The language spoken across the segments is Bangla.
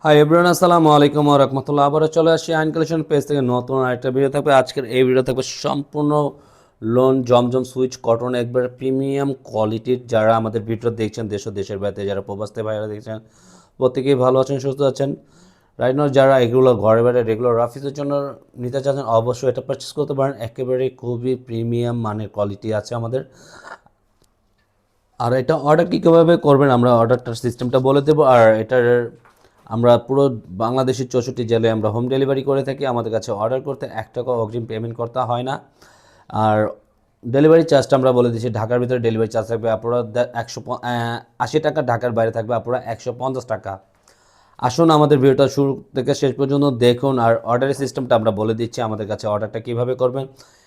হাই এভরিওয়ান, আসসালামু আলাইকুম ওয়া রাহমাতুল্লাহ। আবারও চলে আসি আইন কালেকশন পেজ থেকে নতুন আরেকটা ভিডিও থাকবে। আজকের এই ভিডিও থাকবে সম্পূর্ণ লোন জমজম সুইচ কটন, একবার প্রিমিয়াম কোয়ালিটির। যারা আমাদের ভিডিও দেখছেন দেশ ও দেশের বাইরে, যারা প্রবাসী ভাইরা দেখছেন, প্রত্যেকেই ভালো আছেন, সুস্থ আছেন। রাইট নাও যারা এগুলো ঘরে বাইরে রেগুলার অফিসের জন্য নিতে চাচ্ছেন, অবশ্যই এটা পারচেস করতে পারেন। একেবারে খুবই প্রিমিয়াম মানের কোয়ালিটি আছে আমাদের। আর এটা অর্ডার কীভাবে করবেন আমরা অর্ডারটার সিস্টেমটা বলে দেবো। আর এটার আমরা পুরো বাংলাদেশের 64 জেলায় আমরা হোম ডেলিভারি করে থাকি। আমাদের কাছে অর্ডার করতে 1 টাকা অগ্রিম পেমেন্ট করতে হয় না। আর ডেলিভারি চার্জটা আমরা বলে দিচ্ছি, ঢাকার ভিতরে ডেলিভারি চার্জ থাকবে আপনারা 180 টাকা, ঢাকার বাইরে থাকবে আপনারা 150 টাকা। আসুন আমাদের ভিডিওটা শুরু থেকে শেষ পর্যন্ত দেখুন। আর অর্ডারের সিস্টেমটা আমরা বলে দিচ্ছি আমাদের কাছে অর্ডারটা কীভাবে করবেন।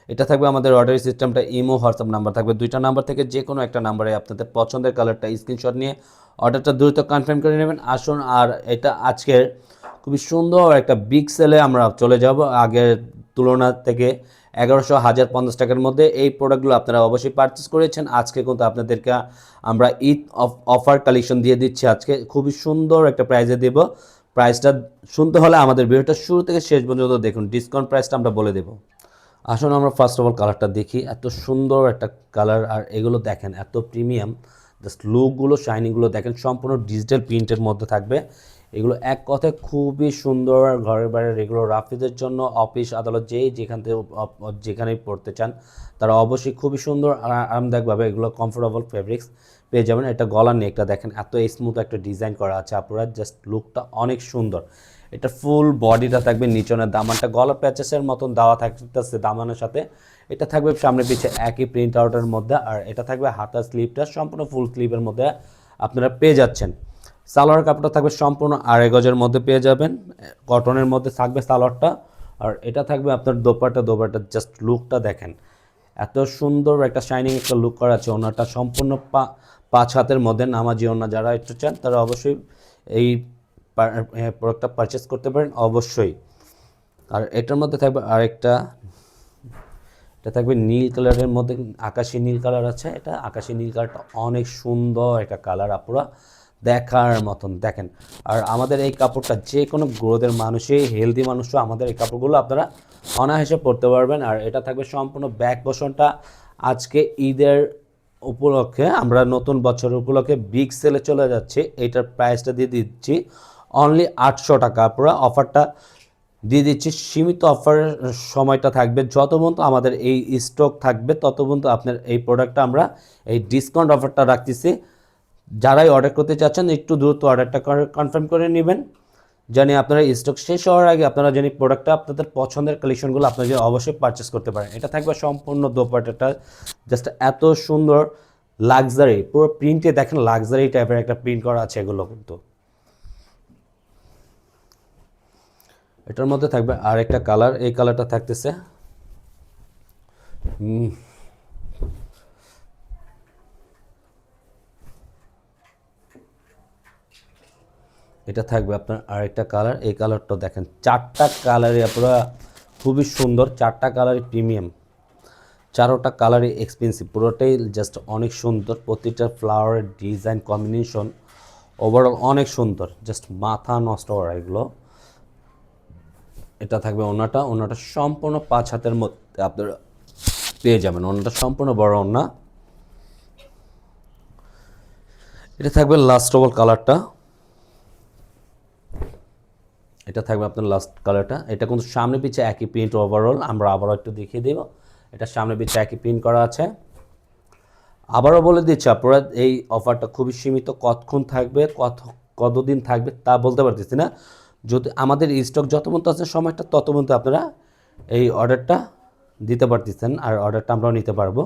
এটা থাকবে আমাদের অর্ডারের সিস্টেমটা, ইমো হোয়াটসঅ্যাপ নাম্বার থাকবে, দুইটা নাম্বার থেকে যে কোনো একটা নাম্বারে আপনাদের পছন্দের কালারটা স্ক্রিনশট নিয়ে অর্ডারটা দ্রুত কনফার্ম করে নেবেন। আসুন, আর এটা আজকের খুবই সুন্দর একটা বিগ সেলে আমরা চলে যাব। আগের তুলনা থেকে 1150 টাকার মধ্যে এই প্রোডাক্টগুলো আপনারা অবশ্যই পারচেস করেছেন। আজকে কিন্তু আপনাদেরকে আমরা ঈদ অফার কালেকশন দিয়ে দিচ্ছি। আজকে খুবই সুন্দর একটা প্রাইজে দেব। প্রাইসটা শুনতে হলে আমাদের ভিডিওটা শুরু থেকে শেষ পর্যন্ত দেখুন, ডিসকাউন্ট প্রাইসটা আমরা বলে দেবো। আসুন আমরা ফার্স্ট অফ অল কালারটা দেখি। এত সুন্দর একটা কালার, আর এগুলো দেখেন এত প্রিমিয়াম। জাস্ট লুকগুলো, শাইনিংগুলো দেখেন, সম্পূর্ণ ডিজিটাল প্রিন্টের মধ্যে থাকবে। এগুলো এক কথায় খুবই সুন্দর। ঘরের বাইরে রেগুলার রাফিদের জন্য, অফিস আদালত যেখান থেকে যেখানেই পড়তে চান তারা অবশ্যই খুবই সুন্দর আর আরামদায়কভাবে এগুলো কমফোর্টেবল ফেব্রিক্স পেয়ে যাবেন। এটা গলার নেকটা দেখেন, এত স্মুথ একটা ডিজাইন করা আছে আপনারা, জাস্ট লুকটা অনেক সুন্দর। এটা ফুল বডিটা থাকবে, নিচনের দামানটা গলার প্যাচেসের মতন দেওয়া থাকতেছে দামানের সাথে। এটা থাকবে সামনে পিছে একই প্রিন্ট আউটের মধ্যে। আর এটা থাকবে হাতার স্লিভটা সম্পূর্ণ ফুল স্লিভের মধ্যে আপনারা পেয়ে যাচ্ছেন। সালোয়ার কাপড়টা থাকবে সম্পূর্ণ 2.5 গজের মধ্যে পেয়ে যাবেন, কটনের মধ্যে থাকবে সালোয়ারটা। আর এটা থাকবে আপনার দোপাট্টা জাস্ট লুকটা দেখেন, এত সুন্দর একটা শাইনিং একটা লুক করা আছে। ওনাটা সম্পূর্ণ 5 হাতের মধ্যে নামাজি ওনা। যারা একটু চান তারা অবশ্যই এই প্রোডাক্টটা পারচেস করতে পারেন অবশ্যই। আর এটার মধ্যে থাকবে আরেকটা, এটা থাকবে নীল কালারের মধ্যে, আকাশি নীল কালার আছে। এটা আকাশি নীল কালারটা অনেক সুন্দর একটা কালার, আপুরা দেখার মতন দেখেন। আর আমাদের এই কাপড়টা যে কোনো গ্রোথের মানুষই, হেলদি মানুষও আমাদের এই কাপড়গুলো আপনারা অনায়াসে পরতে পারবেন। আর এটা থাকবে সম্পূর্ণ ব্যাক পোর্শনটা। আজকে ঈদের উপলক্ষে, আমরা নতুন বছর উপলক্ষে বিগ সেলে চলে যাচ্ছে। এইটার প্রাইসটা দিয়ে দিচ্ছি অনলি 800 টাকা। পুরো অফারটা দিয়ে দিচ্ছি, সীমিত অফারের সময়টা থাকবে যত পর্যন্ত আমাদের এই স্টক থাকবে, তত পর্যন্ত আপনার এই প্রোডাক্টটা আমরা এই ডিসকাউন্ট অফারটা রাখতেছি। যারাই অর্ডার করতে চাচ্ছেন একটু দ্রুত অর্ডারটা কনফার্ম করে নেবেন, জানি আপনারা স্টক শেষ হওয়ার আগে আপনারা জানি প্রোডাক্টটা আপনাদের পছন্দের কালেকশনগুলো আপনারা অবশ্যই পারচেস করতে পারেন। এটা থাকবে সম্পূর্ণ দোপাট্টাটা জাস্ট এত সুন্দর লাক্সারি, পুরো প্রিন্টে দেখেন লাক্সারি টাইপের একটা প্রিন্ট করা আছে এগুলো কিন্তু। এটার মধ্যে থাকবে আরেকটা কালার, এই কালারটা থাকতেছে এটা থাকবে আপনার আরেকটা কালার। এই কালারটা দেখেন, 4টা কালারই আপনারা খুবই সুন্দর, 4টা কালারই প্রিমিয়াম, 4টা কালারই এক্সপেন্সিভ, পুরোটাই জাস্ট অনেক সুন্দর। প্রতিটা ফ্লাওয়ারের ডিজাইন কম্বিনেশন ওভারঅল অনেক সুন্দর, জাস্ট মাথা নষ্ট করা এগুলো। এটা থাকবে ওনাটা সম্পূর্ণ 5 হাতের মধ্যে আপনারা পেয়ে যাবেন। ওনাটা সম্পূর্ণ বড় ওনা। এটা থাকবে লাস্ট ওভার কালারটা, এটা থাকবে আপনার লাস্ট কালারটা। এটা কিন্তু সামনে পিছে একই প্রিন্ট ওভারঅল, আমরা আবারও একটু দেখিয়ে দেব। এটা সামনে পিছে একই প্রিন্ট করা আছে। আবারও বলে দিচ্ছি আপনারা এই অফারটা খুবই সীমিত, কতক্ষণ থাকবে কতদিন থাকবে তা বলতে পারতেছি না। যদি আমাদের স্টক যত পর্যন্ত আছে সময়টা, তত পর্যন্ত আপনারা এই অর্ডারটা দিতে পারতেছেন, আর অর্ডারটা আমরাও নিতে পারবো।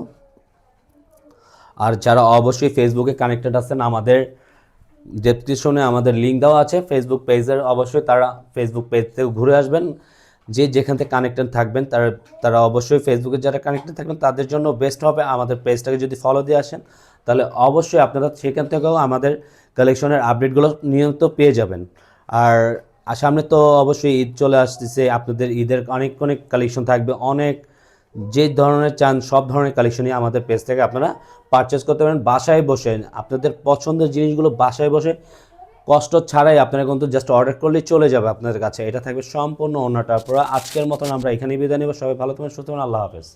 আর যারা অবশ্যই ফেসবুকে কানেক্টেড আছেন, আমাদের ডেসক্রিপশনে আমাদের লিঙ্ক দেওয়া আছে ফেসবুক পেজের, অবশ্যই তারা ফেসবুক পেজ থেকে ঘুরে আসবেন। যেখান থেকে কানেক্টেড থাকবেন তারা অবশ্যই ফেসবুকে যারা কানেক্টেড থাকবেন তাদের জন্য বেস্ট হবে আমাদের পেজটাকে যদি ফলো দিয়ে আসেন, তাহলে অবশ্যই আপনারা সেখান থেকেও আমাদের কালেকশনের আপডেটগুলো নিয়মিত পেয়ে যাবেন। আর সামনে তো অবশ্যই ঈদ চলে আসতেছে, আপনাদের ঈদের অনেক অনেক কালেকশন থাকবে, অনেক যে ধরনের চান সব ধরনের কালেকশনই আমাদের পেজ থেকে আপনারা পারচেস করতে পারেন। বাসায় বসে আপনাদের পছন্দের জিনিসগুলো বাসায় বসে কষ্ট ছাড়াই আপনারা কিন্তু জাস্ট অর্ডার করলেই চলে যাবে আপনাদের কাছে। এটা থাকবে সম্পূর্ণ ওড়নাটার পরা। আজকের মতন আমরা এখানেই বিদায় নেব। সবাই ভালো থাকবেন, সুস্থ থাকবেন। আল্লাহ হাফেজ।